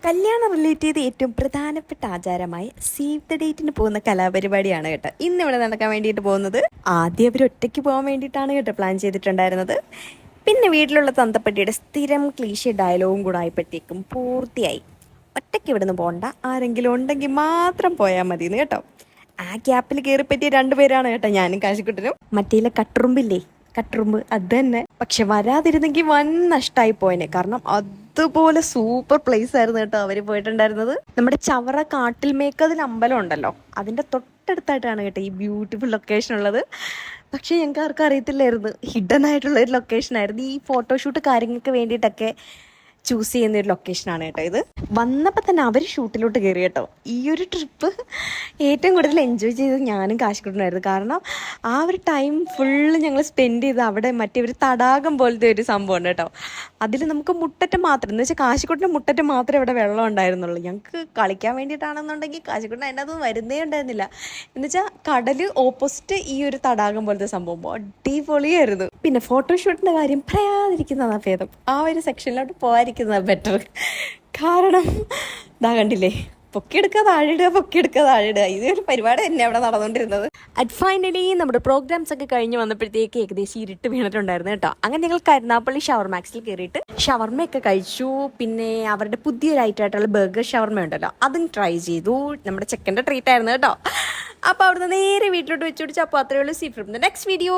കല്യാണം റിലേറ്റ് ചെയ്ത് ഏറ്റവും പ്രധാനപ്പെട്ട ആചാരമായ സേവ് ദ ഡേറ്റിന് പോകുന്ന കലാപരിപാടിയാണ് കേട്ടോ ഇന്നിവിടെ നടക്കാൻ വേണ്ടിയിട്ട് പോകുന്നത്. ആദ്യം അവർ ഒറ്റയ്ക്ക് പോകാൻ വേണ്ടിയിട്ടാണ് കേട്ടോ പ്ലാൻ ചെയ്തിട്ടുണ്ടായിരുന്നത്. പിന്നെ വീട്ടിലുള്ള തന്തപ്പട്ടിയുടെ സ്ഥിരം ക്ലീശ ഡയലോഗും കൂടെ ആയപ്പോഴത്തേക്കും പൂർത്തിയായി. ഒറ്റയ്ക്ക് ഇവിടുന്ന് പോകണ്ട, ആരെങ്കിലും ഉണ്ടെങ്കിൽ മാത്രം പോയാൽ മതിയെന്ന് കേട്ടോ. ആ ഗ്യാപ്പിൽ കയറി പറ്റിയ രണ്ടുപേരാണ് കേട്ടോ ഞാനും കാശിക്കുട്ടനും. മറ്റേലെ കട്ടുറുമ്പില്ലേ, കട്ടുറുമ്പ് അത് തന്നെ. പക്ഷെ വരാതിരുന്നെങ്കിൽ വൻ നഷ്ടമായി പോയനെ. കാരണം അതുപോലെ സൂപ്പർ പ്ലേസ് ആയിരുന്നു കേട്ടോ അവർ പോയിട്ടുണ്ടായിരുന്നത്. നമ്മുടെ ചവറ കാട്ടിൽ മേക്കതിൽ അമ്പലം ഉണ്ടല്ലോ, അതിൻ്റെ തൊട്ടടുത്തായിട്ടാണ് കേട്ടോ ഈ ബ്യൂട്ടിഫുൾ ലൊക്കേഷൻ ഉള്ളത്. പക്ഷെ ഞങ്ങൾക്ക് ആർക്കും അറിയത്തില്ലായിരുന്നു, ഹിഡൻ ആയിട്ടുള്ള ഒരു ലൊക്കേഷൻ ആയിരുന്നു. ഈ ഫോട്ടോഷൂട്ട് കാര്യങ്ങൾക്ക് വേണ്ടിയിട്ടൊക്കെ ചൂസ് ചെയ്യുന്ന ഒരു ലൊക്കേഷനാണ് കേട്ടോ ഇത്. വന്നപ്പോൾ തന്നെ അവർ ഷൂട്ടിലോട്ട് കയറി കേട്ടോ. ഈ ഒരു ട്രിപ്പ് ഏറ്റവും കൂടുതൽ എൻജോയ് ചെയ്തത് ഞാനും കാശിക്കുട്ടനായിരുന്നു. കാരണം ആ ഒരു ടൈം ഫുള്ള് ഞങ്ങൾ സ്പെൻഡ് ചെയ്ത് അവിടെ മറ്റേ ഒരു തടാകം പോലത്തെ ഒരു സംഭവമുണ്ട് കേട്ടോ. അതിൽ നമുക്ക് മുട്ടറ്റം മാത്രം, എന്ന് വെച്ചാൽ കാശിക്കുട്ടൻ്റെ മുട്ടറ്റം മാത്രമേ ഇവിടെ വെള്ളം ഉണ്ടായിരുന്നുള്ളൂ. ഞങ്ങൾക്ക് കളിക്കാൻ വേണ്ടിയിട്ടാണെന്നുണ്ടെങ്കിൽ കാശിക്കുട്ടൻ അതിൻ്റെ അത് വരുന്നേ ഉണ്ടായിരുന്നില്ല. എന്ന് വെച്ചാൽ കടൽ ഓപ്പോസിറ്റ് ഈ ഒരു തടാകം പോലത്തെ സംഭവം അടിപൊളിയായിരുന്നു. പിന്നെ ഫോട്ടോഷൂട്ടിൻ്റെ കാര്യം പറയാതിരിക്കുന്നതാണ് ഭേദം. ആ ഒരു സെക്ഷനിലോട്ട് പോകാതിരിക്കുന്നത് ബെറ്റർ. കാരണം ഇതാ കണ്ടില്ലേ, പൊക്കിയെടുക്കുക താഴെയിടുക, പൊക്കിയെടുക്കുക താഴെയിടുക, ഇതൊരു പരിപാടി തന്നെ അവിടെ നടന്നുകൊണ്ടിരുന്നത്. ഫൈനലി നമ്മുടെ പ്രോഗ്രാംസ് ഒക്കെ കഴിഞ്ഞ് വന്നപ്പോഴത്തേക്ക് ഏകദേശം ഇരുട്ട് വീണിട്ടുണ്ടായിരുന്നു കേട്ടോ. അങ്ങനെ ഞങ്ങൾ കരുനാപ്പള്ളി ഷവർമാക്സിൽ കയറിയിട്ട് ഷവർമയൊക്കെ കഴിച്ചു. പിന്നെ അവരുടെ പുതിയൊരു ഐറ്റമായിട്ടുള്ള ബർഗർ ഷവർമ ഉണ്ടല്ലോ, അതും ട്രൈ ചെയ്തു. നമ്മുടെ ചെക്കൻ്റെ ട്രീറ്റ് ആയിരുന്നു കേട്ടോ. അപ്പോൾ അവിടുന്ന് നേരെ വീട്ടിലോട്ട് വെച്ചു പിടിച്ചു. അപ്പോൾ അത്രയേ ഉള്ളൂ. See from the next video.